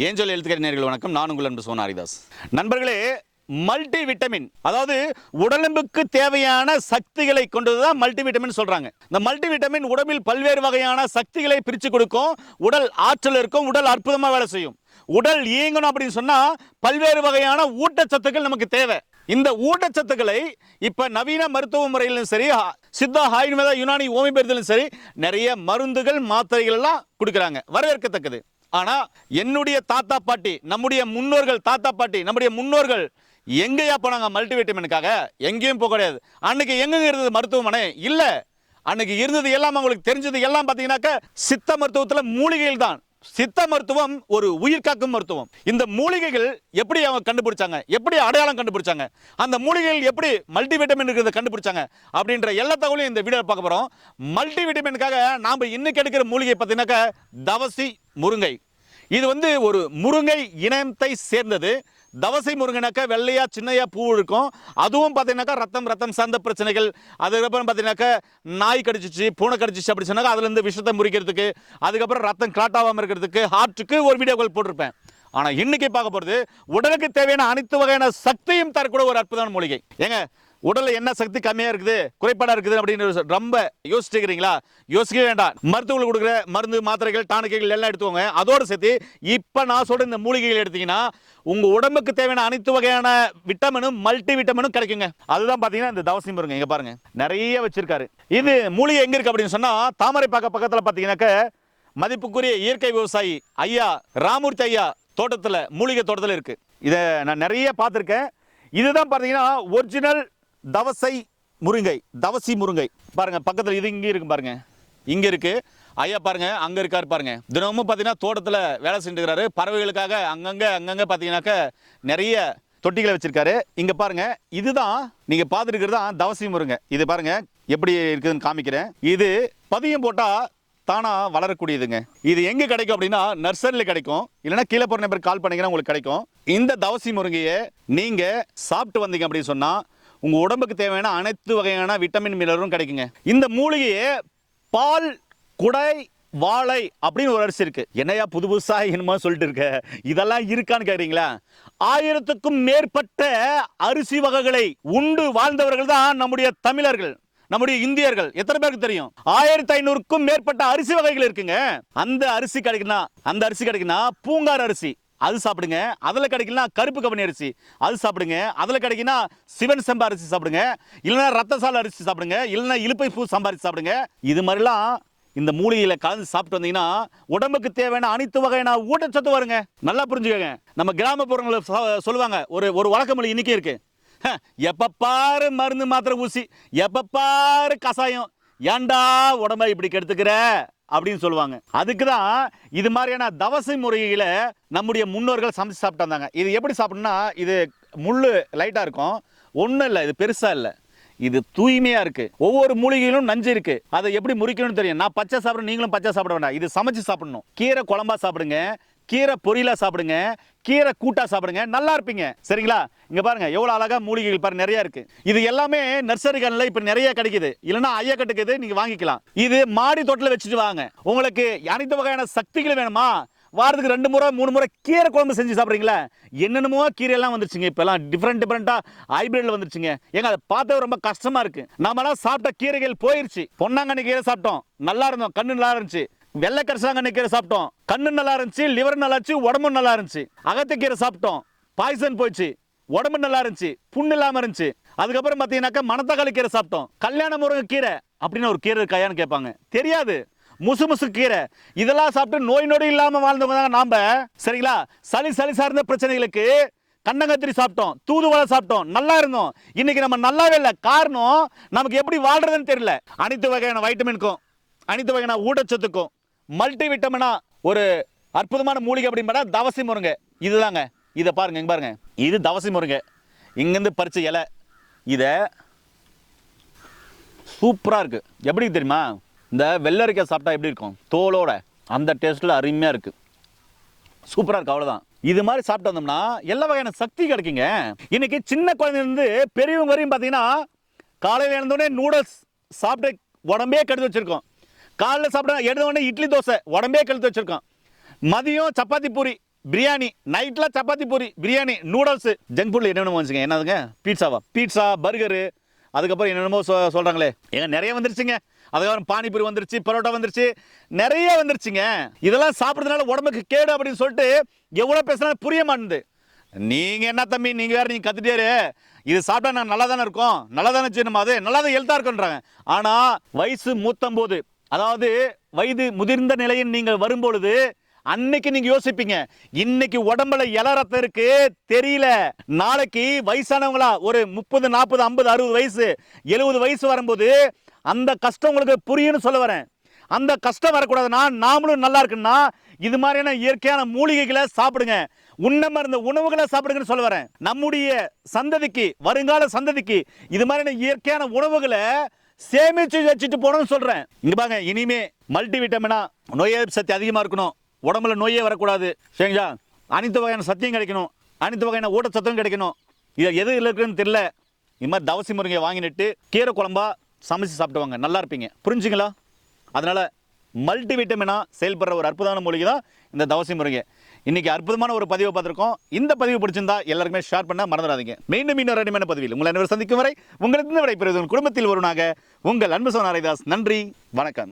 Angel எழுத்துக்கறி நேயர்கள் வணக்கம். நான் உங்கள் அன்பு சோனா ஹரிதாஸ். நண்பர்களே, மல்டி விட்டமின், அதாவது உடலுக்கு தேவையான சக்திகளை கொண்டதுதான் மல்டி விட்டமின் சொல்றாங்க. இந்த மல்டி விட்டமின் உடம்பில் பல்வேறு வகையான சக்திகளை பிரிச்சு கொடுக்கும். உடல் ஆற்றல் இருக்கும், உடல் அற்புதமா வேலை செய்யும். உடல் இயங்கணும் அப்படின்னு சொன்னா பல்வேறு வகையான ஊட்டச்சத்துக்கள் நமக்கு தேவை. இந்த ஊட்டச்சத்துக்களை இப்ப நவீன மருத்துவ முறையிலும் சரி, சித்தா, ஆயுர்வேதா, யுனானி, ஹோமியோபதியிலும் சரி, நிறைய மருந்துகள் மாத்திரைகள் எல்லாம் கொடுக்குறாங்க, வரவேற்கத்தக்கது. ஆனா என்னுடைய தாத்தா பாட்டி, நம்முடைய முன்னோர்கள், தாத்தா பாட்டி, நம்முடைய முன்னோர்கள் எங்கேயா போனாங்க மல்டிவிட்டமினுக்காக? எங்கேயும் போக கிடையாது. அன்னைக்கு எங்க இருந்தது மருத்துவமனை? இல்ல. அன்னைக்கு இருந்தது எல்லாம், உங்களுக்கு தெரிஞ்சது எல்லாம் பாத்தீங்கன்னாக்க சித்த மருத்துவத்துல மூலிகைகள் தான். சித்த மருத்துவம் ஒரு உயிர் காக்கும் மருத்துவம். இந்த மூலிகைகள் எப்படி அவங்க கண்டுபிடிச்சாங்க, எப்படி அடையாளம் கண்டுபிடிச்சாங்க, அந்த மூலிகைகள் எப்படி மல்டி விட்டமின் இருக்கிறத கண்டுபிடிச்சாங்க அப்படின்ற எல்லா தகவலையும் இந்த வீடியோ பார்க்க போறோம். மல்டி விட்டமினுக்காக நாம இன்னைக்கு எடுக்கிற மூலிகை பார்த்தீங்கன்னாக்க தவசி முருங்கை. இது ஒரு முருங்கை இனத்தை சேர்ந்தது. தவசை முருங்கனாக்கா வெள்ளையா சின்னையா பூ இருக்கும். அதுவும் பார்த்தீங்கன்னாக்கா ரத்தம் சார்ந்த பிரச்சனைகள், அதுக்கப்புறம் பார்த்தீங்கன்னாக்கா நாய் கடிச்சிச்சு, பூனை கடிச்சிச்சு அப்படி சொன்னாக்கா அதுலேருந்து விஷத்தை முறிக்கிறதுக்கு, அதுக்கப்புறம் ரத்தம் கிளாட் ஆகாமல் இருக்கிறதுக்கு, ஹார்ட்டுக்கு ஒரு வீடியோக்கள் போட்டிருப்பேன். ஆனால் இன்னைக்கு பார்க்க போகிறது உடலுக்கு தேவையான அனைத்து வகையான சக்தியும் தரக்கூட ஒரு அற்புதமான மூலிகை. ஏங்க, உடலில் என்ன சக்தி கம்மியாக இருக்குது, குறைபாடாக இருக்குது அப்படின்னு ரொம்ப யோசிச்சுக்கிறீங்களா? யோசிக்க வேண்டாம். மருத்துவர்கள் கொடுக்குற மருந்து, மாத்திரைகள், டானிக்கைகள் எல்லாம் எடுத்துக்கோங்க. அதோடு சேர்த்து இப்போ நான் சொல்கிற இந்த மூலிகைகள் எடுத்தீங்கன்னா உங்கள் உடம்புக்கு தேவையான அனைத்து வகையான விட்டமினும் மல்டி விட்டமினும் கிடைக்குங்க. அதுதான் பார்த்தீங்கன்னா இந்த தவசி முருங்கை. இங்கே பாருங்க, நிறைய வச்சிருக்காரு. இது மூலிகை எங்கே இருக்குது அப்படின்னு சொன்னால், தாமரைப்பாக்கம் பக்கத்தில் பார்த்தீங்கன்னாக்க மதிப்புக்குரிய இயற்கை விவசாயி ஐயா ராமூர்த்தி ஐயா தோட்டத்தில், மூலிகை தோட்டத்தில் இருக்குது. இதை நான் நிறைய பார்த்துருக்கேன். இதுதான் பார்த்தீங்கன்னா ஒரிஜினல் தவசை முருங்கை, தவசி முருங்கை. பாருங்க, பக்கத்தில் இது இங்கே இருக்கு பாருங்க, இங்கே இருக்கு ஐயா பாருங்க, அங்கே இருக்காரு பாருங்க. தினமும் பார்த்தீங்கன்னா தோட்டத்தில் வேலை செஞ்சுக்கிறாரு. பறவைகளுக்காக அங்கங்கே பார்த்தீங்கன்னாக்க நிறைய தொட்டிகளை வச்சிருக்காரு. இங்கே பாருங்க, இதுதான் நீங்கள் பார்த்துருக்கிறது தான் தவசி முருங்கை. இது பாருங்க எப்படி இருக்குதுன்னு காமிக்கிறேன். இது பதியம் போட்டால் தானா வளரக்கூடியதுங்க. இது எங்கே கிடைக்கும் அப்படின்னா நர்சரியில் கிடைக்கும், இல்லைன்னா கீழே போகிற நம்பருக்கு கால் பண்ணிங்கன்னா உங்களுக்கு கிடைக்கும். இந்த தவசி முருங்கையை நீங்கள் சாப்பிட்டு வந்தீங்க அப்படின்னு சொன்னால் உங்க உடம்புக்கு தேவையான அனைத்து வகையான விட்டமின் மினரலும் கிடைக்குங்க. இந்த மூலிகையே பால் குடை வாழை அப்படின்னு ஒரு அரிசி இருக்கு. என்னையா புதுசா என்னமோ சொல்லிட்டு இருக்க, இதெல்லாம் இருக்கான்னு கேக்குறீங்களா? 1000க்கும் மேற்பட்ட அரிசி வகைகளை உண்டு வாழ்ந்தவர்கள் தான் நம்முடைய தமிழர்கள், நம்முடைய இந்தியர்கள். எத்தனை பேருக்கு தெரியும்? 1500க்கும் மேற்பட்ட அரிசி வகைகள் இருக்குங்க. அந்த அரிசி கிடைக்குன்னா பூங்கார் அரிசி, அது சாப்பிடுங்க. அதில் கிடைக்கலனா கருப்பு கவனி அரிசி, அது சாப்பிடுங்க. அதில் கிடைக்குன்னா சிவன் சம்பா அரிசி சாப்பிடுங்க, இல்லைன்னா ரத்தசால அரிசி சாப்பிடுங்க, இல்லைன்னா இலுப்பை பூ சம்பாரிச்சு சாப்பிடுங்க. இது மாதிரிலாம் இந்த மூலிகையில் கலந்து சாப்பிட்டு வந்தீங்கன்னா உடம்புக்கு தேவையான அனைத்து வகையான ஊட்டச்சத்து வருங்க. நல்லா புரிஞ்சுக்கோங்க. நம்ம கிராமப்புறங்களில் சொல்லுவாங்க, ஒரு வழக்கமொழி இன்னைக்கு இருக்கு, எப்ப பாரு மருந்து மாத்திரை ஊசி, எப்ப பாரு கசாயம், ஏண்டா உடம்பை இப்படி கெடுத்துக்கிற அப்படின்னு சொல்லுவாங்க. அதுக்கு தான் இது மாதிரியான தவசை முறைகளை நம்முடைய முன்னோர்கள் சமைச்சு சாப்பிட்டு வந்தாங்க. இது எப்படி சாப்பிடணும்னா, இது முள்ளு லைட்டாக இருக்கும், ஒன்றும் இல்லை, இது பெருசாக இல்லை, இது தூய்மையாக இருக்குது. ஒவ்வொரு மூலிகையிலும் நஞ்சு இருக்குது, அதை எப்படி முறிக்கணும்னு தெரியும். நான் பச்சை சாப்பிட்றேன், நீங்களும் பச்சை சாப்பிட வேண்டாம், இது சமைச்சு சாப்பிடணும். கீரை குழம்பா சாப்பிடுங்க, கீரை பொரியலா சாப்பிடுங்க, கீரை கூட்டா சாப்பிடுங்க, நல்லா இருப்பீங்க. சரிங்களா? இங்க பாருங்க எவ்வளவு அழகா மூலிகைகள் பாருங்க நிறைய இருக்கு. இது எல்லாமே நர்சரி கடையில இப்ப நிறைய கிடைக்குது, இல்லைன்னா ஐயா கட்டுக்குது, நீங்க வாங்கிக்கலாம். இது மாடி தோட்டத்தில் வச்சுட்டு வாங்க. உங்களுக்கு அனைத்து வகையான சக்திகள் வேணுமா? வாரத்துக்கு 2 முறை 3 முறை கீரை குழம்பு செஞ்சு சாப்பிட்றீங்களா? என்னென்னமோ கீரை எல்லாம் வந்துருச்சுங்க, இப்ப எல்லாம் டிஃப்ரெண்டா ஹைபிரிட்ல வந்துருச்சுங்க. ஏங்க அதை பார்த்தா ரொம்ப கஷ்டமா இருக்கு. நாமெல்லாம் சாப்பிட்ட கீரைகள் போயிருச்சு. பொன்னாங்கண்ணி கீரை சாப்பிட்டோம், நல்லா இருந்தோம், கண்ணு நல்லா இருந்துச்சு. வெள்ளை கரிசலாங்கண்ணி கீரை சாப்பிட்டோம், கண்ணு நல்லா இருந்துச்சு, லிவர் நல்லா இருந்துச்சு, உடம்பு நல்லா இருந்துச்சு. அகத்திக்கீரை சாப்பிட்டோம், பாய்சன் போயிடுச்சு, உடம்பு நல்லா இருந்துச்சு, புண்ணு இல்லாம இருந்துச்சு. அதுக்கப்புறம் பாத்தீங்கன்னாக்கா மணத்தக்காளி கீரை சாப்பிட்டோம். கல்யாண முருங்கை கீரை அப்படின்னு ஒரு கீரை இருக்காயான்னு கேட்பாங்க, தெரியாது. முசு கீரை, இதெல்லாம் சாப்பிட்டு நோய் நொடி இல்லாம வாழ்ந்தவங்க தான் நாம. சரிங்களா? சளி சார்ந்த பிரச்சனைகளுக்கு கண்ணங்கத்திரி சாப்பிட்டோம், தூதுவளை சாப்பிட்டோம், நல்லா இருந்தோம். இன்னைக்கு நம்ம நல்லாவே இல்லை. காரணம், நமக்கு எப்படி வாழ்றதுன்னு தெரியல. அனைத்து வகையான வைட்டமினுக்கும் அனைத்து வகையான ஊட்டச்சத்துக்கும் மல்டி விட்டமினா ஒரு அற்புதமான மூலிகை அப்படின்னு பார்த்தா தவசி முருங்கை. இதுதாங்க. இதை பாருங்க, இங்க பாருங்க, இது தவசி முருங்கை. இங்கிருந்து பறிச்ச இலை. இதை சூப்பரா இருக்கு. எப்படி தெரியுமா? இந்த வெள்ளரிக்காய் சாப்பிட்டா எப்படி இருக்கும், தோலோட, அந்த டேஸ்ட்ல அருமையா இருக்கு, சூப்பரா இருக்கு. அவ்வளவுதான். இது மாதிரி சாப்பிட்டு வந்தோம்னா எல்லா வகையான சக்தி கிடைக்குங்க. இன்னைக்கு சின்ன குழந்தையிலிருந்து பெரியவங்க வரையும் பார்த்தீங்கன்னா காலையில் எழுந்தோடனே நூடுல்ஸ் சாப்பிட்டு உடம்பே கெடுத்து வச்சிருக்கோம். காலையில் சாப்பிட எழுந்த உடனே இட்லி தோசை உடம்பே கெடுத்து வச்சிருக்கோம். மதியம் சப்பாத்தி பூரி பிரியாணி, நைட்ல சப்பாத்தி பூரி, பிரியாணி, நூடுல்ஸ், ஜங்க் ஃபுட்ல என்னென்ன வந்துச்சுங்க? என்னதுங்க? பீட்சாவா? பீட்சா, பர்கரு, அதுக்கப்புறம் என்னென்னமோ சொல்றாங்களே, ஏங்க நிறைய வந்துருச்சுங்க. அதுக்கப்புறம் பானிபூரி வந்துருச்சு, பரோட்டா வந்துருச்சு, நிறைய வந்துருச்சுங்க. இதெல்லாம் சாப்பிட்றதுனால உடம்புக்கு கேடு அப்படின்னு சொல்லிட்டு எவ்வளோ பேசினாலும் புரிய மாட்டேங்குது. நீங்க என்ன தம்பி, நீங்க வேற நீங்க கத்துட்டே இது சாப்பிட்டா நான் நல்லா தானே இருக்கும், நல்லா தானே செய்யணுமா, அது நல்லா தான் ஹெல்த்தா இருக்குன்றாங்க. ஆனா வயசு மூத்தம்போது, அதாவது வயது முதிர்ந்த நிலையில் நீங்கள் வரும்பொழுது அன்னைக்கு நீங்க யோசிப்பீங்க, இன்னைக்கு உடம்புல ரத்தம் இருக்கு தெரியல, நாளைக்கு வயசானவங்களா ஒரு 30, 40, 50, 60 வயசு, 70 வயசு வரும்போது அந்த கஷ்டம் உங்களுக்கு புரியும்னு சொல்ல வரேன். அந்த கஷ்டம் வரக்கூடாதுன்னா, நாமளும் நல்லா இருக்குன்னா இது மாதிரியான இயற்கையான மூலிகைகளை சாப்பிடுங்க, உண்ண மருந்த உணவுகளை சாப்பிடுங்கன்னு சொல்ல வரேன். நம்முடைய சந்ததிக்கு, வருங்கால சந்ததிக்கு இது மாதிரியான இயற்கையான உணவுகளை சேமிச்சு வச்சுட்டு போகணும்னு சொல்றேன். இங்க பாருங்க, இனிமே மல்டி விட்டமினா, நோய் எதிர்ப்பு சக்தி அதிகமா இருக்கணும், உடம்புல நோயே வரக்கூடாது, சரிங்களா? அனைத்து வகையான சத்தியம் கிடைக்கணும், அனைத்து வகையான ஊட்டச்சத்தும் கிடைக்கணும். இது எது இருக்குன்னு தெரியல, இது மாதிரி தவசி முருங்கையை வாங்கி நட்டு கீரை குழம்பா சமைச்சு சாப்பிடுவாங்க, நல்லா இருப்பீங்க. புரிஞ்சுங்களா? அதனால மல்டி விட்டமினா செயல்படுற ஒரு அற்புதமான மூலிகை தான் இந்த தவசி முருங்கை. இன்னைக்கு அற்புதமான ஒரு பதிவை பார்த்துருக்கோம். இந்த பதிவு பிடிச்சிருந்தா எல்லாருக்குமே ஷேர் பண்ண மறந்துடாதீங்க. மீண்டும் இன்னொரு அருமையான பதிவில் உங்களை அனைவரும் சந்திக்கும் வரை உங்களுக்கு விடைபெறுவது குடும்பத்தில் ஒருவனாக உங்கள் அன்பு சோனாரிதாஸ். நன்றி, வணக்கம்.